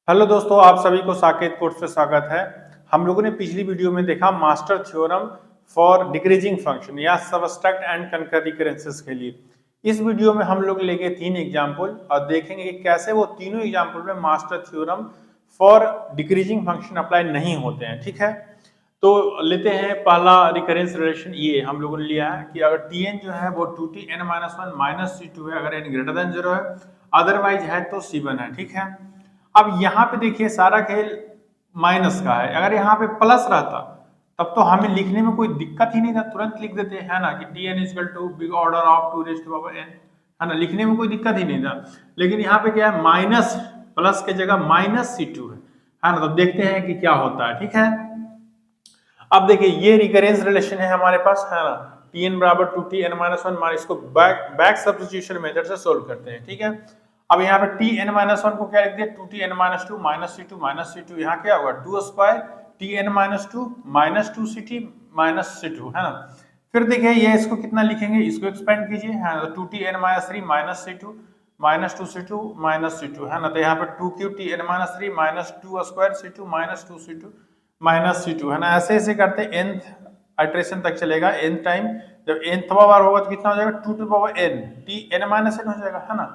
Hello दोस्तों, आप सभी को साकेत कोर्स पे स्वागत है। हम लोगों ने पिछली वीडियो में देखा master theorem for decreasing function या सबट्रैक्ट एंड कंकर रिकरेंसेस के लिए। इस वीडियो में हम लोग लेंगे 3 एग्जाम्पल और देखेंगे कि कैसे वो तीनों एग्जाम्पल में master theorem for decreasing function apply नहीं होते हैं। ठीक है, तो लेते हैं पहला रिकरेंस रिलेशन। ये हम लोगों ने लिया है कि अगर Tn जो है वो 2Tn-1 माइनस C2 है, अगर n ग्रेटर देन 0 है, अदरवाइज है तो C1 है। ठीक है, अब यहाँ पे देखिए सारा खेल माइनस का है। अगर यहाँ पे प्लस रहता तब तो हमें लिखने में कोई दिक्कत ही नहीं था, तुरंत लिख देते हैं ना कि Tn equal to big order of 2 raise to power n, है ना, लिखने में कोई दिक्कत ही नहीं था। लेकिन यहाँ पे क्या है, माइनस प्लस के जगह माइनस C2 है ना। तो देखते हैं कि क्या होता है। ठीक है, अब देखिए ये रिकरेंस रिलेशन है हमारे पास, है ना। Tn बराबर 2Tn-1, इसको बैक सब्स्टिट्यूशन मेथड से सोल्व करते हैं। ठीक है, अब यहाँ पे Tn-1 को क्या लिख दिया, 2Tn-2 माइनस C2 यहाँ क्या होगा 2 square Tn-2 minus 2CT minus C2, है ना। फिर देखिए ये इसको कितना लिखेंगे, इसको एक्सपेंड कीजिए, है ना। 2Tn-3 minus C2 minus 2C2 minus C2, है ना। तो यहाँ पे 2Tn-3 minus 2 square C2 minus 2C2 minus C2, है ना। ऐसे ऐसे करते nth आइटरेशन तक चलेगा, n टाइम। जब nthवा बार होगा तो कितना हो जाएगा 2 टू पावर n Tn-n हो जाएगा, है ना।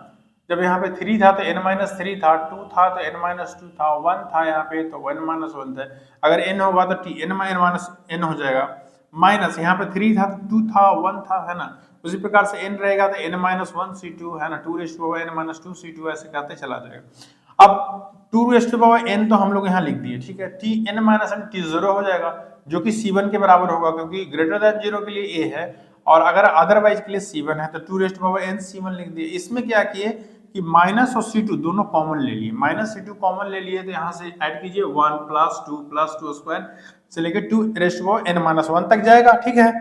जब यहाँ पे 3 था तो n-3 था, 2 था तो n-2 था, 1 था यहाँ पे तो n-1 था। अगर n होगा तो Tn-n हो जाएगा, माइनस यहाँ पे 3 था तो 2 था 1 था, है ना। उसी प्रकार से n रहेगा तो n-1 C2, है ना, 2 raise to power n-2 C2 ऐसे करते चला जाएगा। अब 2 रेज़ टू पावर n तो हम लोग यहाँ लिख दिए। ठीक है, Tn-n T0 हो जाएगा जो कि C1 के बराबर होगा, क्योंकि ग्रेटर देन 0 के लिए a है और अगर अदरवाइज के लिए C1 है तो 2 raise to power n C1 लिख दिए। इसमें क्या किए कि माइनस और C2 दोनों कॉमन ले लिए, माइनस C2 कॉमन ले लिए तो यहाँ से ऐड कीजिए 1 प्लस 2 स्क्वायर से लेकर 2 रेज़ टू पावर n-1 तक जाएगा। ठीक है,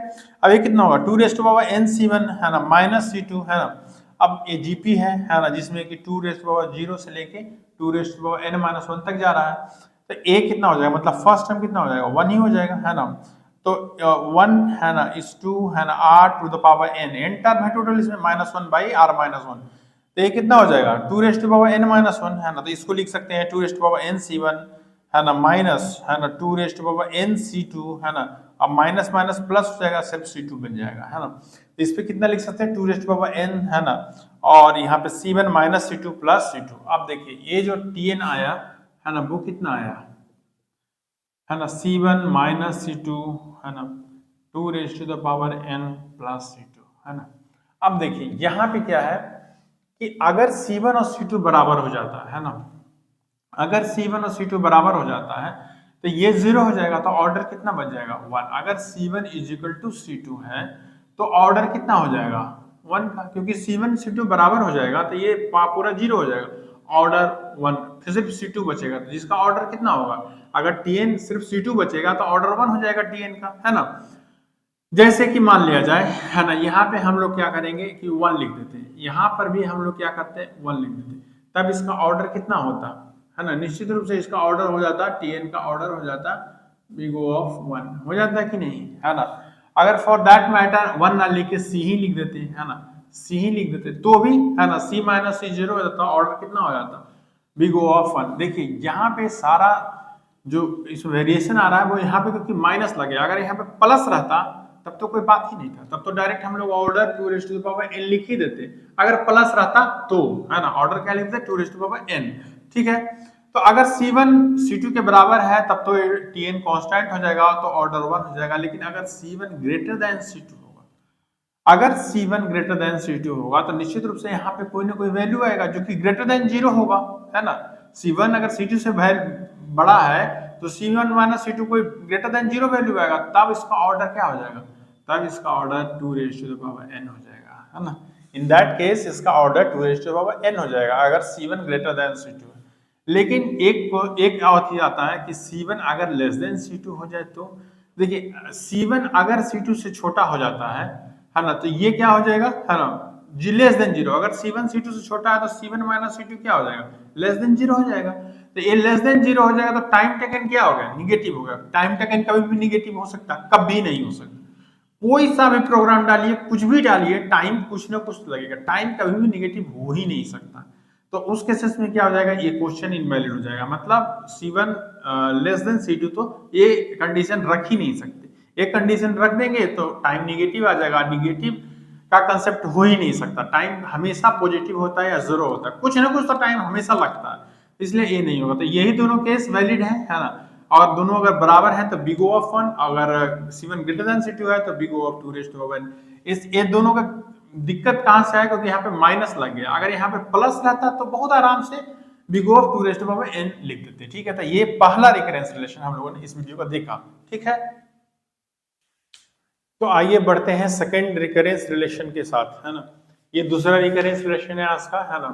अब ये कितना होगा 2 raise to power n C1, है ना, माइनस C2, है ना। अब ये GP है ना, जिसमें कि 2 रेज़ टू पावर 0 से लेके 2 रेज़ टू पावर n-1 तक जा रहा है। तो a कितना हो जाएगा, मतलब फर्स्ट टर्म कितना हो जाएगा 1 ही हो जाएगा, है ना। तो 1 है ना इस 2 है ना r to the power n term है टोटल इसमें -1 बाई r-1। तो ये कितना हो जाएगा 2 रेज़ टू पावर n-1, है ना। तो इसको लिख सकते हैं 2 raise to power n C1, है ना, माइनस, है ना, 2 raise to power n C2, है ना। अब माइनस माइनस प्लस हो जाएगा, सिर्फ C2 बन जाएगा, है ना। तो इस पे कितना लिख सकते हैं 2 रेज़ टू पावर n, है ना, और यहाँ पे C1 minus C2 plus C2। अब देखिए ये जो Tn आया, है ना, वो कितना आया, है ना, C1 माइनस C2, है ना, 2 raise to the power n plus C2, है ना। अब देखिए यहाँ पे क्या है कि अगर C1 और C2 बराबर हो जाता है ना, अगर C1 और C2 बराबर हो जाता है तो ये 0 हो जाएगा, तो ऑर्डर कितना बच जाएगा 1। अगर C1 is equal to C2 है तो ऑर्डर कितना हो जाएगा 1 का, क्योंकि C1 C2 बराबर हो जाएगा तो ये पूरा 0 हो जाएगा, ऑर्डर 1, फिर सिर्फ C2 बचेगा, तो जिसका ऑर्डर कितना होगा, अगर Tn सिर्फ C2 बचेगा तो ऑर्डर 1 हो जाएगा Tn का, है ना। जैसे कि मान लिया जाए, है ना, यहाँ पे हम लोग क्या करेंगे कि 1 लिख देते हैं, यहाँ पर भी हम लोग क्या करते हैं 1 लिख देते हैं, तब इसका ऑर्डर कितना होता है ना, निश्चित रूप से इसका ऑर्डर हो जाता, Tn का ऑर्डर हो जाता बिग O ऑफ 1 हो जाता कि नहीं, है ना। अगर फॉर दैट मैटर 1 ना लिख के C ही लिख देते, है ना, C ही लिख देते तो भी, है ना, C माइनस C 0 हो जाता, ऑर्डर कितना हो जाता बिग O ऑफ 1। देखिए यहाँ पे सारा जो इस वेरिएशन आ रहा है वो यहाँ पे क्योंकि माइनस लगे, अगर यहाँ पे प्लस रहता तब तो कोई बात ही नहीं था, तब तो डायरेक्ट हम लोग order 2 raise to the power n लिख ही देते। अगर प्लस रहता तो, है ना, ऑर्डर क्या लिखते 2 raise to the power n। ठीक है, तो अगर C1 C2 के बराबर है तब तो Tn कांस्टेंट हो जाएगा, तो ऑर्डर 1 हो जाएगा। लेकिन अगर C1 ग्रेटर देन C2 होगा, अगर C1 ग्रेटर देन C2 होगा तो निश्चित रूप से यहाँ पे कोई ना कोई वैल्यू आएगा जो कि ग्रेटर देन 0 होगा, है ना। C1 अगर C2 से बड़ा है तो C1 माइनस C2 कोई ग्रेटर देन 0 वैल्यू आएगा, तब इसका ऑर्डर क्या हो जाएगा, तब इसका order 2 raise to the power n हो जाएगा, है ना। इन दैट केस इसका order 2 raise to the power n हो जाएगा अगर C1 ग्रेटर देन C2 है। लेकिन एक अवधि आता है कि C1 अगर लेस देन C2 हो जाए तो, देखिए C1 अगर C2 से छोटा हो जाता है ना, तो ये क्या हो जाएगा, है ना, जी लेस देन 0। अगर C1 C2 से छोटा है तो C1 माइनस C2 क्या हो जाएगा, लेस देन 0 हो जाएगा। तो ये लेस देन 0 हो जाएगा तो टाइम टेकन क्या हो गया, निगेटिव हो गया। टाइम टेकन कभी भी निगेटिव हो सकता, कभी नहीं हो सकता। कोई सा भी प्रोग्राम डालिए, कुछ भी डालिए, टाइम कुछ ना कुछ लगेगा, टाइम कभी भी निगेटिव हो ही नहीं सकता। तो उस केसेस में क्या हो जाएगा, ये क्वेश्चन इनवैलिड हो जाएगा, मतलब C1 लेस देन C2, तो ये कंडीशन रख ही नहीं सकते। एक कंडीशन रख देंगे तो टाइम निगेटिव आ जाएगा, निगेटिव का कंसेप्ट हो ही नहीं सकता, टाइम हमेशा पॉजिटिव होता है या जीरो होता है, कुछ ना कुछ तो टाइम हमेशा लगता है, इसलिए ये नहीं होगा। तो यही दोनों केस वैलिड है ना। और दोनों अगर बराबर है तो बिग O ऑफ 1, अगर C1 ग्रेटर देन C2 है तो बिग O ऑफ 2n। इस ये दोनों का दिक्कत कहां से है, क्योंकि यहाँ पे माइनस लग गया, अगर यहाँ पे प्लस रहता तो बहुत आराम से बिग O ऑफ 2n लिख देते, ठीक है। तो ये पहला रिकरेंस रिलेशन हम लोगों ने इस वीडियो का देखा, ठीक है। तो आइए बढ़ते हैं सेकेंड रिकरेंस रिलेशन के साथ, है ना। ये दूसरा रिकरेंस रिलेशन है आज का, है ना।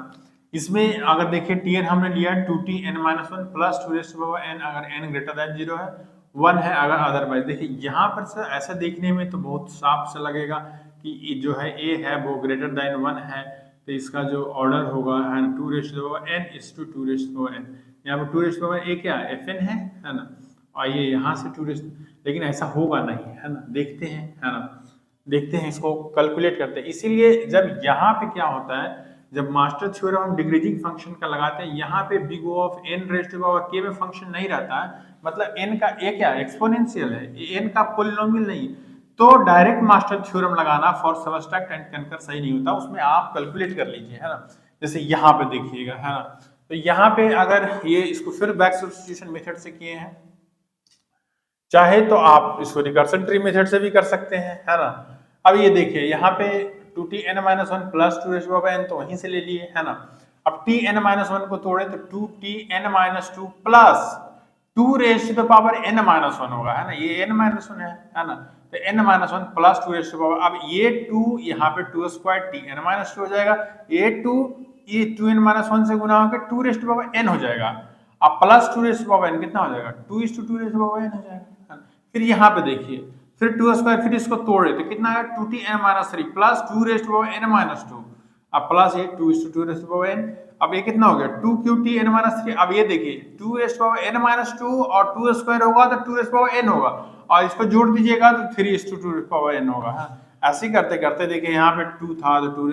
इसमें अगर देखिए Tn हमने लिया 2Tn-1 प्लस 2n, अगर n ग्रेटर देन 0 है, 1 है अगर अदरवाइज। देखिए यहाँ पर से ऐसा देखने में तो बहुत साफ से लगेगा कि जो है a है वो ग्रेटर देन 1 है, तो इसका जो ऑर्डर होगा है 2n is to 2n। यहाँ पर 2n a क्या fn है ना। आइए यहाँ से 2, लेकिन ऐसा होगा नहीं, है ना। देखते हैं, है ना, देखते हैं, इसको कैलकुलेट करते हैं। इसीलिए जब यहाँ पे क्या होता है, जब मास्टर थ्योरम हम डिक्रीजिंग फंक्शन का लगाते हैं, यहाँ पे big O of n raised to power k में फंक्शन नहीं रहता है, मतलब n का a क्या एक्सपोनेंशियल है, n का पोलिनोमियल नहीं, तो डायरेक्ट मास्टर थ्योरम लगाना फॉर सबट्रैक्ट एंड कंकर सही नहीं होता, उसमें आप कैलकुलेट कर लीजिए, है ना। जैसे यहाँ पे देखिएगा, है ना, तो यहाँ पे अगर ये इसको फिर बैक सब्स्टिट्यूशन मेथड से किए हैं, चाहे तो आप इसको रिकर्सन ट्री मेथड से भी कर सकते हैं, है ना। अब ये देखिए यहाँ पे 2Tn-1 प्लस 2n तो वहीं से ले लिए, है ना। अब Tn-1 को तोड़े तो 2Tn-2 प्लस 2n-1 होगा, है ना। ये n-1 है ना, तो n-1 प्लस 2n। अब ये 2 यहाँ पे 2 स्क्वायर Tn-2 हो जाएगा, ये 2 ये 2n-1 से गुना होकर 2n हो जाएगा। अब प्लस 2n कितना हो जाएगा, 2:2n हो जाएगा। फिर यहाँ पे देखिए, फिर 2 स्क्वायर, फिर इसको तोड़े तो कितना है 2Tn-3 प्लस 2n-2, अब प्लस ये 2:2n। अब ये कितना हो गया 2Tn-3। अब ये देखिए 2n-2 और 2 स्क्वायर होगा तो 2n होगा, और इसको जोड़ दीजिएगा तो 3:2n होगा। ऐसे करते करते देखिए यहाँ पे 2 था तो 2,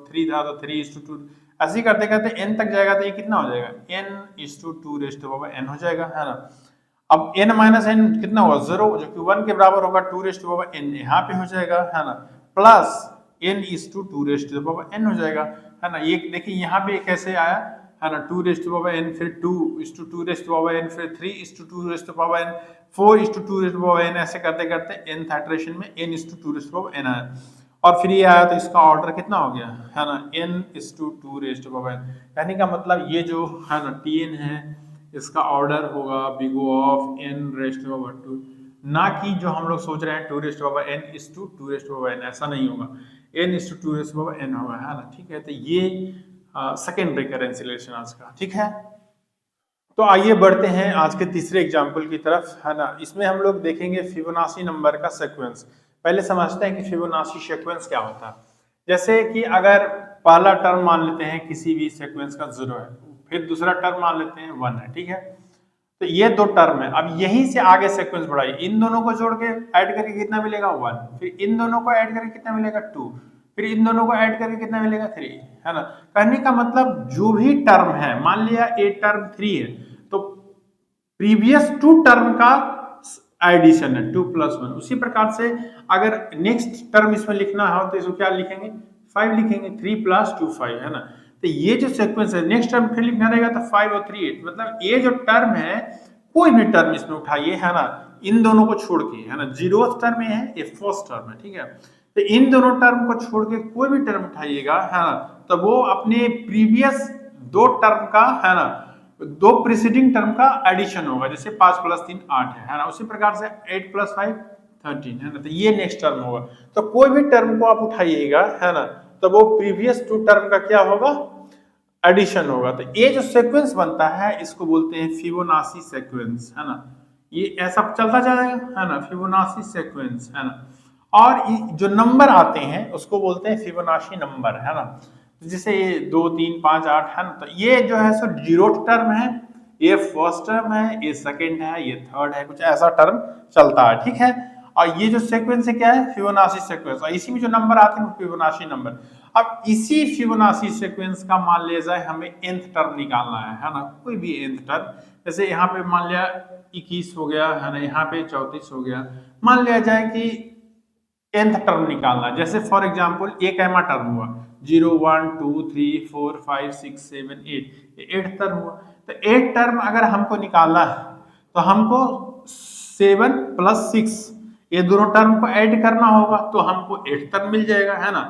3 था तो 3:2, ऐसे करते करते n तक जाएगा तो ये कितना हो जाएगा n:2n हो जाएगा, है ना। अब n-n कितना होगा 0, जो कि 1 के बराबर होगा, 2n यहाँ पे हो जाएगा, है ना, प्लस n:2n हो जाएगा, है ना। ये देखिए यहाँ पे कैसे आया, है ना, 2n, फिर 2:2n, फिर 3:2n, 4:2n, ऐसे करते करते nth इटरेशन में n:2n आया, और फिर ये आया तो इसका ऑर्डर कितना हो गया, है ना, n:2n। यानी का मतलब ये जो है ना Tn है, इसका ऑर्डर होगा बिग O ऑफ n⁻², ना कि जो हम लोग सोच रहे हैं 2n:2n, ऐसा नहीं होगा, n:2n होगा, है ना, ठीक है। तो ये सेकेंड रिकरेंस रिलेशन आज का, ठीक है। तो आइए बढ़ते हैं आज के तीसरे एग्जाम्पल की तरफ, है ना। इसमें हम लोग देखेंगे फिबोनाची नंबर का सीक्वेंस। पहले समझते हैं कि फिबोनाची सीक्वेंस क्या होता है। जैसे कि अगर पहला टर्म मान लेते हैं किसी भी सीक्वेंस का 0 है, फिर दूसरा टर्म मान लेते हैं 1 है, ठीक है। तो ये दो टर्म है, अब यहीं से आगे सीक्वेंस बढ़ाइए, इन दोनों को जोड़ के ऐड करके कितना मिलेगा 1, फिर इन दोनों को ऐड करके कितना मिलेगा 2, फिर इन दोनों को ऐड करके कितना मिलेगा 3, है ना। कहने का मतलब जो भी टर्म है, मान लिया ए टर्म 3 है तो प्रीवियस 2 टर्म का एडिशन है 2 + 1। उसी प्रकार से अगर नेक्स्ट टर्म इसमें लिखना हो तो इसको क्या लिखेंगे 5 लिखेंगे, 3 + 2 5, है ना। तो ये जो सीक्वेंस है, नेक्स्ट टर्म फिर लिखना रहेगा तो 5 और 3 8, मतलब ये जो टर्म है कोई भी टर्म इसमें उठाइए, है ना, इन दोनों को छोड़ के, है ना, 0th टर्म में है, ये फर्स्ट टर्म है, ठीक है। तो इन दोनों टर्म को छोड़ के कोई भी टर्म उठाइएगा, है ना, तो वो अपने प्रीवियस 2 टर्म का, है ना, 2 प्रीसीडिंग टर्म का एडिशन होगा। जैसे 5 + 3 8 है ना, उसी प्रकार से 8 + 5 13, है ना। तो ये नेक्स्ट टर्म होगा। तो कोई भी टर्म को आप उठाइएगा, है ना, तो वो प्रीवियस 2 टर्म का क्या होगा एडिशन होगा। तो ये जो सीक्वेंस बनता है इसको बोलते हैं फिबोनाची सीक्वेंस, है ना। ये ऐसा चलता जाएगा, है ना, फिबोनाची सीक्वेंस, है ना। और जो नंबर आते हैं उसको बोलते हैं फिबोनाची नंबर, है ना। जैसे ये 2 3 5 8 है ना, तो ये जो है सो 0th टर्म है, ये फर्स्ट टर्म है, ये सेकंड है, ये थर्ड है, कुछ ऐसा टर्म चलता है, ठीक है। और ये जो सीक्वेंस है क्या है, फिबोनाची सीक्वेंस, और इसी में जो नंबर आते हैं फिबोनाची नंबर। अब इसी फिबोनाची सीक्वेंस का मान लिया जाए हमें nth टर्म निकालना है ना, कोई भी nth टर्म, जैसे यहाँ पे मान लिया 21 हो गया है ना, यहाँ पे 34 हो गया, मान लिया जाए कि nth टर्म निकालना है। जैसे फॉर एग्जांपल एक एमा टर्म हुआ 0 1 2 3 4 5 6 7 8, ये 8th टर्म हुआ। तो 8th टर्म अगर हमको निकालना है तो हमको 7 + 6 ये दोनों टर्म को ऐड करना होगा, तो हमको 8th टर्म मिल जाएगा, है ना।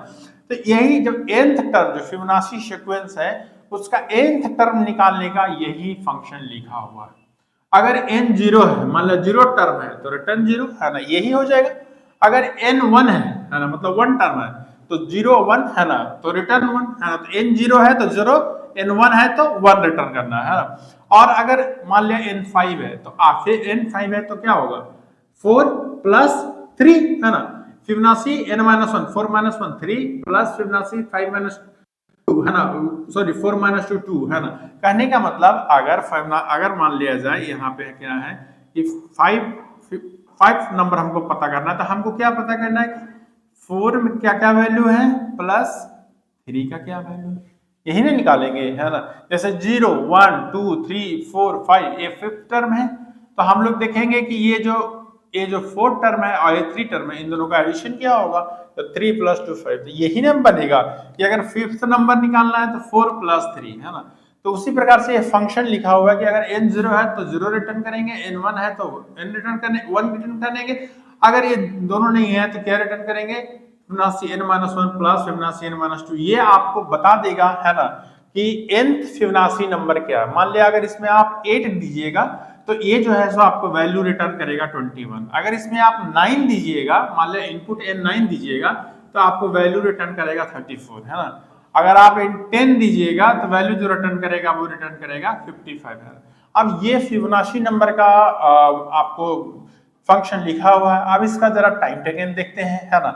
तो यही जो nth टर्म जो फिबोनाची सीक्वेंस है उसका nth टर्म निकालने का यही फंक्शन लिखा हुआ है। अगर n 0 है, मान लो 0 टर्म है तो रिटर्न 0, है ना, यही हो जाएगा। अगर n 1 है ना, मतलब 1 टर्म है तो 0 1 है ना, तो रिटर्न 1, है ना। तो n 0 है तो 0, n 1 है तो 1 रिटर्न करना है ना। और अगर मान लिया n 5 है तो फिर n 5 है तो क्या होगा 4 + 3, है ना, फिबोनाची n - 1 4 - 1 3 प्लस फिबोनाची 5 - 2, है ना, सॉरी 4 - 2 2, है ना। कहने का मतलब अगर मान लिया जाए यहाँ पे क्या है कि 5 नंबर हमको पता करना है, तो हमको क्या पता करना है कि 4 में क्या क्या वैल्यू है प्लस 3 का क्या वैल्यू है, यही ना निकालेंगे, है ना। जैसे 0 1 2 3 4 5 ये 5th टर्म है, तो हम लोग देखेंगे कि ये जो 4th टर्म है और ये 3 टर्म है, इन दोनों का एडिशन क्या होगा, तो 3 + 2 5, तो यही ना बनेगा कि अगर 5th नंबर निकालना है तो 4 + 3, है ना। तो उसी प्रकार से ये फंक्शन लिखा हुआ है कि अगर n 0 है तो 0 रिटर्न करेंगे, n 1 है तो n रिटर्न करने 1 रिटर्न करेंगे, अगर ये दोनों नहीं है तो क्या रिटर्न करेंगे, Fibonacci n - 1 plus Fibonacci n - 2। ये आपको बता देगा, है ना, कि nth फिबोनाची नंबर क्या है। मान लिया अगर इसमें आप 8 दीजिएगा तो ये जो है सो आपको वैल्यू रिटर्न करेगा 21। अगर इसमें आप 9 दीजिएगा, मान लिया इनपुट n 9 दीजिएगा तो आपको वैल्यू रिटर्न करेगा 34, है ना। अगर आप 10 दीजिएगा तो वैल्यू जो रिटर्न करेगा वो रिटर्न करेगा 55, है। अब ये फिबोनाची नंबर का आपको फंक्शन लिखा हुआ है। अब इसका जरा टाइम टेकन देखते हैं, है ना।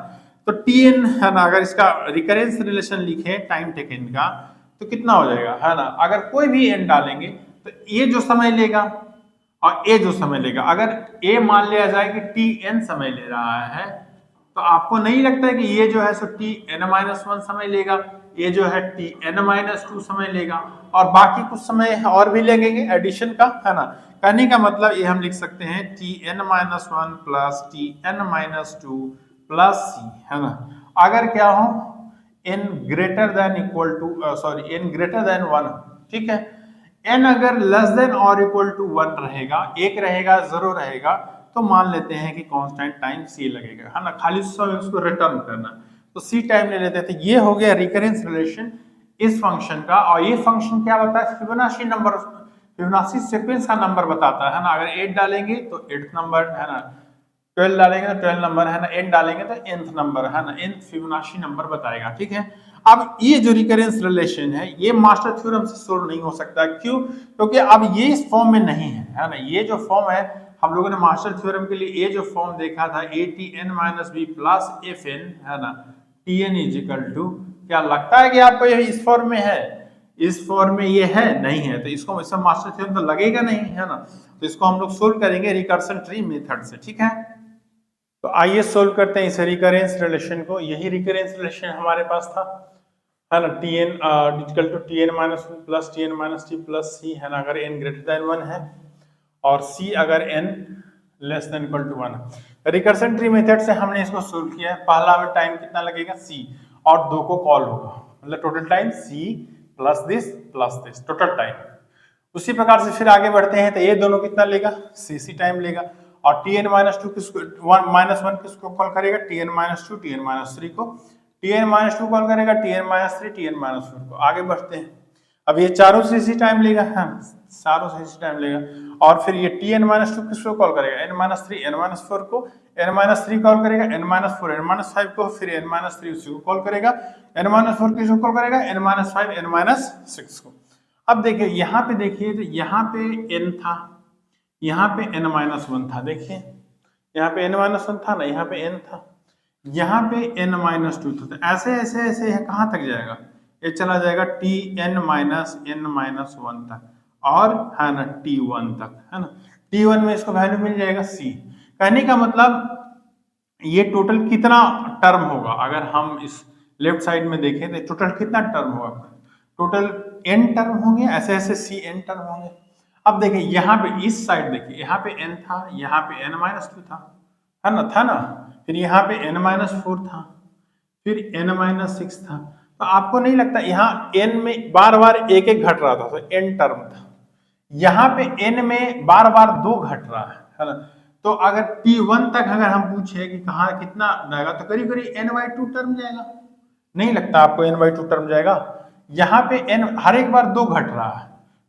तो tn, है ना, अगर इसका रिकरेंस रिलेशन लिखे टाइम टेकन का तो कितना हो जाएगा, है ना। अगर कोई भी n डालेंगे तो ये जो समय लेगा और ए जो समय लेगा, अगर ए मान लिया जाए कि tn समय ले रहा है तो आपको नहीं लगता है कि ये जो है सो tn - 1 समय लेगा, ये जो है tn - 2 समय लेगा, और बाकी कुछ समय और भी लगेंगे एडिशन का, है ना। कहने का मतलब ये हम लिख सकते हैं tn - 1 plus tn - 2 plus c, है ना। अगर क्या हो n greater than equal to n greater than 1, ठीक है। n अगर लेस देन और इक्वल टू 1 रहेगा, 1 रहेगा, 0 रहेगा, तो मान लेते हैं कि कांस्टेंट टाइम c लगेगा, है ना। खाली उसको रिटर्न करना तो c टाइम ले लेते थे। ये हो गया रिकरेंस रिलेशन इस फंक्शन का। और ये फंक्शन क्या बताता है, फिबोनाची नंबर, फिबोनाची सीक्वेंस का नंबर बताता है ना। अगर 8 डालेंगे तो 8th नंबर, है ना, 12 डालेंगे तो 12 नंबर, है ना, n डालेंगे तो nth नंबर, है ना, nth फिबोनाची नंबर बताएगा, ठीक है। अब ये जो रिकरेंस रिलेशन है ये मास्टर थ्योरम से सोल्व नहीं हो सकता, क्यों, क्योंकि अब ये इस फॉर्म में नहीं है ना। ये जो फॉर्म है हम लोगों ने मास्टर थ्योरम के लिए ये जो फॉर्म देखा था atn - b प्लस fn, है ना, tn = क्या लगता है कि आपको ये इस फॉर्म में है, इस फॉर्म में ये है नहीं है, तो इसको इसमें मास्टर थ्योरम तो लगेगा नहीं, है ना। तो इसको हम लोग सोल्व करेंगे रिकर्सन ट्री मेथड से, ठीक है। तो आइए सोल्व करते हैं इस रिकरेंस रिलेशन को। यही रिकरेंस रिलेशन हमारे पास था, है ना, tn tn - 1 plus tn - t plus c, है ना, अगर n ग्रेटर देन 1 है और c अगर n less than equal to 1। Recursion tree method से हमने इसको सोल्व किया है। पहला में टाइम कितना लगेगा c, और 2 को कॉल होगा, मतलब total time c plus this total time. उसी प्रकार से फिर आगे बढ़ते हैं तो ये दोनों कितना लेगा, c टाइम लेगा, और tn - 2 किसको, 1 किसको कॉल करेगा, tn - 2 tn - 3 को, tn - 2 कॉल करेगा tn - 3 tn - 4 को। आगे बढ़ते हैं, अब ये चारों से इसी टाइम लेगा, हाँ, चारों से इसी टाइम लेगा, और फिर ये tn - 2 किसको कॉल करेगा, n - 3 n - 4 को, n - 3 कॉल करेगा n - 4 n - 5 को, फिर n - 3 उसी को कॉल करेगा, n - 4 किसको कॉल करेगा, n - 5 n - 6 को। अब देखिए यहाँ पे, देखिए तो यहाँ पे n था, यहाँ पे n - 1 था, देखिए यहाँ पे n - 1 था ना, यहाँ पे n था, यहाँ पे n - 2 था, तो ऐसे ऐसे ऐसे यह कहाँ तक जाएगा, ये चला जाएगा tn - n - 1 तक, और है ना t1 तक, है ना। t1 में इसको वैल्यू मिल जाएगा c। कहने का मतलब ये टोटल कितना टर्म होगा, अगर हम इस लेफ्ट साइड में देखें तो टोटल कितना टर्म होगा, टोटल n टर्म होंगे, ऐसे ऐसे Cn टर्म होंगे। अब देखिए यहाँ पे इस साइड देखिए, यहाँ पे n था, यहाँ पे n-2 था, है ना, था ना, फिर यहाँ पे n-4 था, फिर n-6 था। तो आपको नहीं लगता यहाँ n में बार बार एक एक घट रहा था, तो n टर्म था, यहाँ पे n में बार बार 2 घट रहा है ना। तो अगर T1 तक अगर हम पूछे कि कहाँ कितना जाएगा, तो करीब करीब n/2 टर्म जाएगा। नहीं लगता आपको n/2 टर्म जाएगा? यहाँ पे n हर एक बार 2 घट रहा है,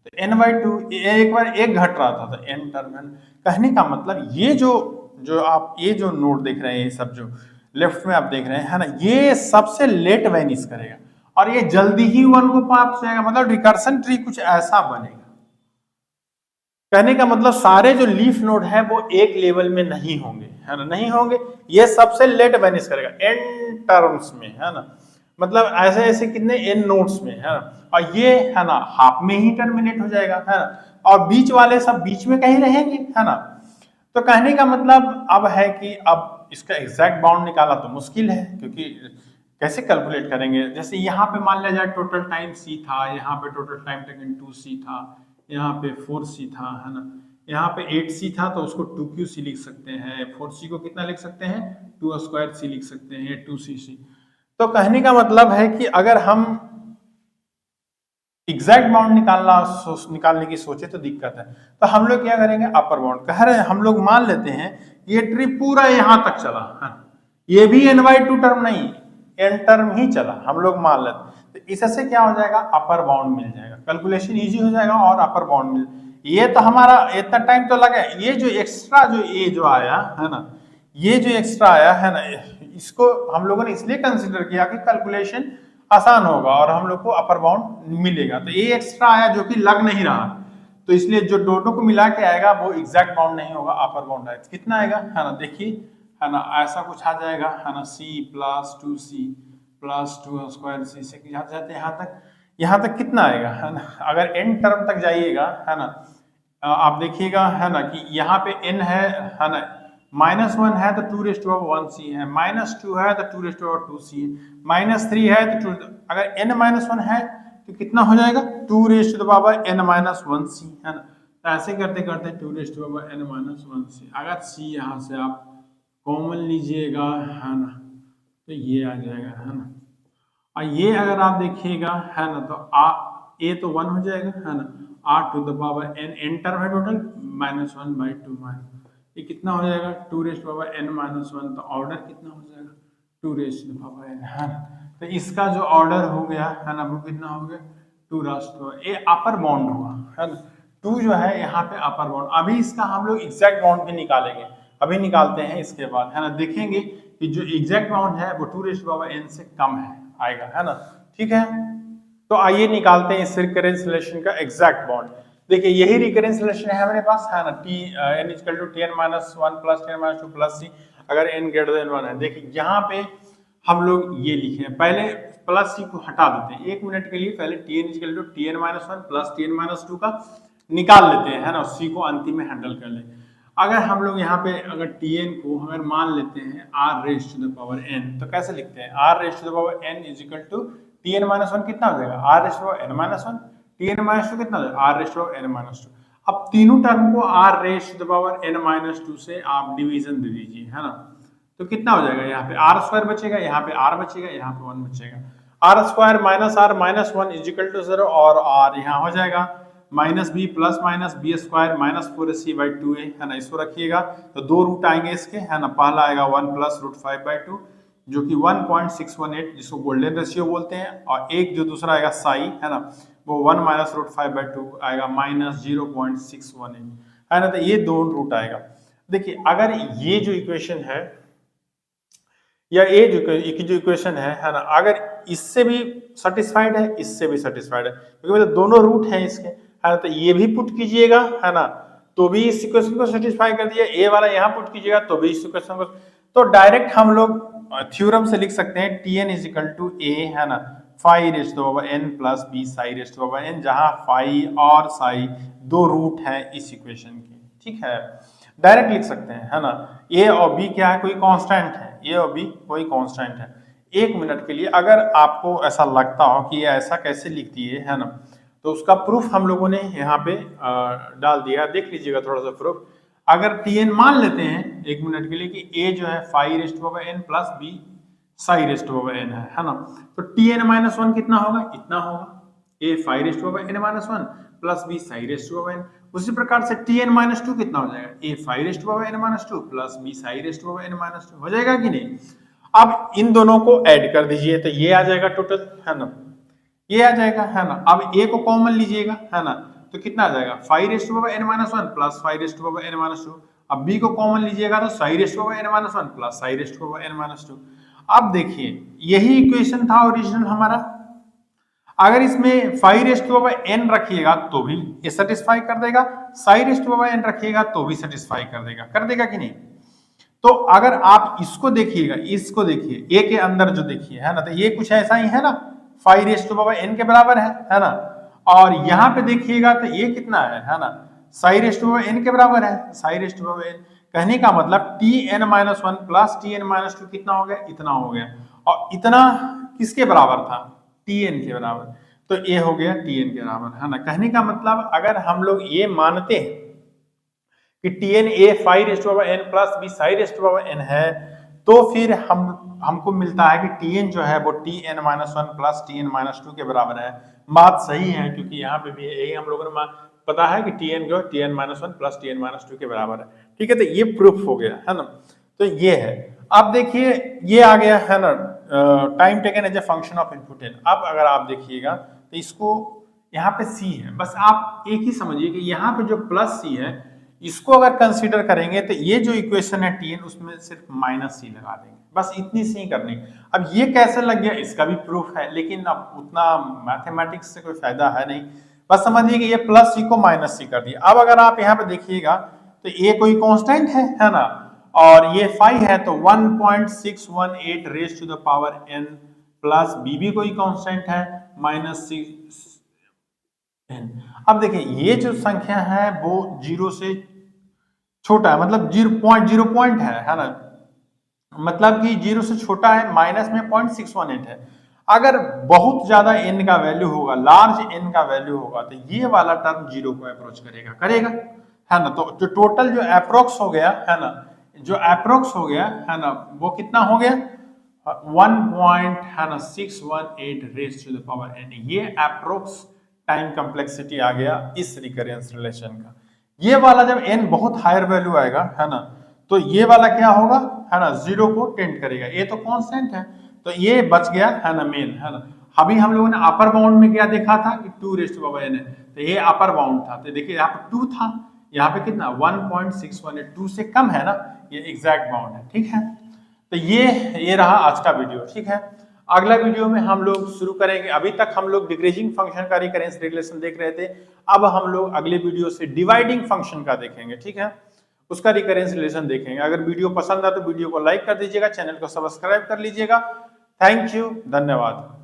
तो n/2 एक बार 1 घट रहा था, तो n टर्म है। कहने का मतलब ये जो आप ये जो नोड देख रहे हैं, ये सब जो लेफ्ट में आप देख रहे हैं, है ना, ये सबसे लेट वैनिश करेगा और ये जल्दी ही 1 को पार जाएगा, मतलब रिकर्सन ट्री कुछ ऐसा बनेगा। कहने का मतलब सारे जो लीफ नोड है वो एक लेवल में नहीं होंगे, है ना, नहीं होंगे, ये सबसे लेट वैनिश करेगा n टर्म्स में, है ना, मतलब ऐसे ऐसे कितने n नोड्स में, है ना, और ये है ना हाफ में ही टर्मिनेट हो जाएगा, है ना, और बीच वाले सब बीच में कहीं रहेंगे, है ना। तो कहने का मतलब अब है कि अब इसका एग्जैक्ट बाउंड निकाला तो मुश्किल है, क्योंकि कैसे कैलकुलेट करेंगे। जैसे यहाँ पे मान लिया जाए टोटल टाइम c था, यहाँ पे टोटल टाइम टेकन 2c था, यहाँ पे 4c था, है ना, यहाँ पे 8c था, तो उसको 2qc लिख सकते हैं, 4c को कितना लिख सकते हैं, 2² लिख सकते हैं, 2cc। तो कहने का मतलब है कि अगर हम एग्जैक्ट बाउंड निकालने की सोचे तो दिक्कत है। तो हम लोग क्या करेंगे, अपर बाउंड कह रहे हैं, हम लोग मान लेते हैं ये ट्री पूरा यहां तक चला है, ये भी n/2 टर्म नहीं, n टर्म ही चला, हम लोग मान लेते। तो इससे क्या हो जाएगा, अपर बाउंड मिल जाएगा, कैलकुलेशन इजी हो जाएगा और अपर बाउंड मिल। ये तो हमारा इतना टाइम तो लगा, ये जो एक्स्ट्रा जो ये जो आया है ना, ये जो एक्स्ट्रा आया है ना, इसको हम लोगों ने इसलिए कंसिडर किया कि कैलकुलेशन आसान होगा और हम लोग को अपर बाउंड मिलेगा। तो ये एक्स्ट्रा आया जो कि लग नहीं रहा, तो इसलिए जो दोनों को मिला के आएगा वो एग्जैक्ट बाउंड नहीं होगा, अपर बाउंड आएगा। कितना आएगा, है ना, देखिए, है ना, ऐसा कुछ आ जाएगा, है ना, c + 2c + 2² से यहाँ तक कितना आएगा, है ना। अगर n टर्म तक जाइएगा, है ना, आप देखिएगा, है ना, कि यहाँ पे n है ना, -1 है तो 2⁻1c है, -2 है तो 2⁻2c है, -3 है तो 2, अगर n-1 है तो कितना हो जाएगा, 2⁻n-1c, है ना। तो ऐसे करते करते 2⁻n-1c, अगर c यहाँ से आप कॉमन लीजिएगा, है ना, तो ये आ जाएगा, है ना, और ये अगर आप देखिएगा, है ना, तो a तो 1 हो जाएगा, है ना, r⁴n टर्म है टोटल, -1/2, ये कितना हो जाएगा, 2⁻n-1, तो ऑर्डर कितना हो जाएगा, 2⁻n, है ना। तो इसका जो ऑर्डर हो गया, है ना, वो कितना हो गया, 2⁻, ये अपर बाउंड होगा, है ना, 2 जो है यहाँ पे अपर बाउंड। अभी इसका हम लोग एग्जैक्ट बाउंड भी निकालेंगे, अभी निकालते हैं, इसके बाद, है ना, देखेंगे कि जो एग्जैक्ट बाउंड है वो 2⁻n से कम है आएगा, है ना, ठीक है। तो आइए निकालते हैं इस रिकरेंस रिलेशन का एग्जैक्ट बाउंड। देखिए यही रिकरेंस रिलेशन है हमारे पास, है ना, n = Tn-1 + Tn-2 + c, अगर n > 1 है। देखिए यहाँ पे हम लोग ये लिखे हैं, पहले प्लस c को हटा देते हैं 1 मिनट के लिए, पहले Tn = Tn-1 + Tn-2 का निकाल लेते हैं, है ना, c को अंतिम में हैंडल कर ले। अगर हम लोग यहाँ पे अगर Tn को अगर मान लेते हैं r⁻n, तो कैसे लिखते हैं, r⁻n = Tn-1 कितना हो जाएगा, r⁻n-1, Tn-2 कितना हो जाएगा, r⁻n-2। अब तीनों टर्म को r⁻n-2 से आप डिवीजन दे दीजिए, है ना, तो कितना हो जाएगा, यहाँ पे r² बचेगा, यहाँ पे r बचेगा, यहाँ पे 1 बचेगा, r² - r -1 = 0, और r यहाँ हो जाएगा -b ± b² - 4ac/2a, है ना, इसको रखिएगा तो 2 रूट आएंगे इसके, है ना, पहला आएगा 1 + √5/2 जो कि 1.618 जिसको गोल्डन रेशियो बोलते हैं, और एक जो दूसरा आएगा साई, है ना, वो 1 - √5/2 आएगा -0.618, है ना। तो ये 2 रूट आएगा। देखिए अगर ये जो इक्वेशन है या ये जो इक्वेशन है ना, अगर इससे भी सेटिस्फाइड है, इससे भी सेटिस्फाइड है, क्योंकि मतलब दोनों रूट हैं इसके, है ना, तो ये भी पुट कीजिएगा, है ना, तो भी इस इक्वेशन को सेटिस्फाई कर दिया, ए वाला यहाँ पुट कीजिएगा तो भी इस इक्वेशन को, तो डायरेक्ट हम लोग थ्योरम से लिख सकते हैं Tn = a, है ना, φ⁴n + b ψ⁴n, जहां φ और ψ 2 रूट है इस इक्वेशन के, ठीक है, डायरेक्ट लिख सकते हैं, है ना। ए और बी क्या है, कोई कांस्टेंट है, ए और बी कोई कांस्टेंट है। 1 मिनट के लिए अगर आपको ऐसा लगता हो कि ये ऐसा कैसे लिख दिए, है ना, तो उसका प्रूफ हम लोगों ने यहाँ पे डाल दिया, देख लीजिएगा थोड़ा सा प्रूफ। अगर Tn मान लेते हैं 1 मिनट के लिए कि a जो है phi raised to power n plus b psi raised to power n है ना, तो Tn माइनस 1 कितना होगा, इतना होगा, a phi raised to power n माइनस 1 plus b psi raised to power n। उसी प्रकार से Tn माइनस 2 कितना हो जाएगा, a phi raised to power n माइनस 2 plus b psi raised to power n माइनस 2, हो जाएगा कि नहीं। अब इन दोनों को ऐड कर दीजिए तो ये आ जाएगा टोटल, है ना, ये आ जाएगा, है ना। अब a को कॉमन लीजिएगा, है ना, तो कितना आ जाएगा, phi raised to power n माइनस 1 plus phi raised to power n माइनस 2। अब b को कॉमन लीजिएगा तो psi raised to power n माइनस 1 plus psi raised to power n माइनस 2। अब देखिए यही इक्वेशन था ओरिजिनल हमारा, अगर इसमें phi raised to power n रखिएगा तो भी ये सेटिस्फाई कर देगा, psi raised to power n रखिएगा तो भी सेटिस्फाई कर देगा कि नहीं। तो अगर आप इसको देखिएगा, इसको देखिए, a के अंदर जो देखिए, है ना, तो ये कुछ ऐसा ही है ना, phi raised to power n के बराबर है ना। और यहाँ पे देखिएगा तो ये कितना है ना, psi raised to power n के बराबर है, psi raised to power n। कहने का मतलब Tn minus 1 plus Tn minus 2 कितना हो गया, इतना हो गया। और इतना किसके बराबर था, Tn के बराबर, तो ये हो गया Tn के बराबर, है ना। कहने का मतलब अगर हम लोग ये मानते हैं कि Tn a phi raised to power n plus b psi raised to power n है, तो फिर हमको मिलता है कि Tn जो है वो Tn minus 1 plus Tn minus 2 के बराबर है। बात सही है, क्योंकि यहाँ पे भी यही हम लोगों ने पता है कि Tn जो Tn minus 1 plus Tn minus 2 के बराबर है, ठीक है। तो ये प्रूफ हो गया, है ना, तो ये है। अब देखिए ये आ गया, है ना, time taken as a function of input n। अब अगर आप देखिएगा तो इसको यहाँ पे c है, बस आप एक ही समझिए कि यहाँ पे जो प्लस c है इसको अगर कंसीडर करेंगे तो ये जो इक्वेशन है Tn उसमें सिर्फ माइनस c लगा देंगे, बस इतनी सी करनी। अब ये कैसे लग गया इसका भी प्रूफ है, लेकिन अब उतना मैथमेटिक्स से कोई फायदा है नहीं, बस समझिए कि ये प्लस c को माइनस c कर दिया। अब अगर आप यहाँ पे देखिएगा तो ये कोई कांस्टेंट है ना, और ये phi है तो 1.618 raise to the power n plus b भी कोई कांस्टेंट है माइनस 6n। अब देखिए ये जो संख्या है वो 0 से छोटा है, मतलब 0.0 पॉइंट है ना, मतलब कि 0 से छोटा है, माइनस में 0.618 है। अगर बहुत ज्यादा n का वैल्यू होगा, लार्ज n का वैल्यू होगा, तो ये वाला टर्म 0 को अप्रोच करेगा, है ना। तो जो टोटल जो अप्रोक्स हो गया, है ना, जो अप्रोक्स हो गया, है ना, वो कितना हो गया 1.618 raise to the power n। ये अप्रोक्स टाइम कॉम्प्लेक्सिटी आ गया इस रिकरेंस रिलेशन का। ये वाला जब n बहुत हायर वैल्यू आएगा, है ना, तो ये वाला क्या होगा, है ना, 0 को टेंड करेगा। ये तो कांस्टेंट है, तो ये बच गया, है ना, मेन, है ना। अभी हम लोगों ने अपर बाउंड में क्या देखा था कि 2 रेज़ टू पावर n है, तो ये अपर बाउंड था। तो देखिए यहाँ पे 2 था, यहाँ पे कितना 1.618, 2 से कम है ना, ये एग्जैक्ट बाउंड है, ठीक है। तो ये रहा आज का वीडियो, ठीक है। अगला वीडियो में हम लोग शुरू करेंगे, अभी तक हम लोग डिक्रीजिंग फंक्शन का रिकरेंस रिलेशन देख रहे थे, अब हम लोग अगले वीडियो से डिवाइडिंग फंक्शन का देखेंगे, ठीक है, उसका रिकरेंस रिलेशन देखेंगे। अगर वीडियो पसंद आए तो वीडियो को लाइक कर दीजिएगा, चैनल को सब्सक्राइब कर लीजिएगा। थैंक यू, धन्यवाद।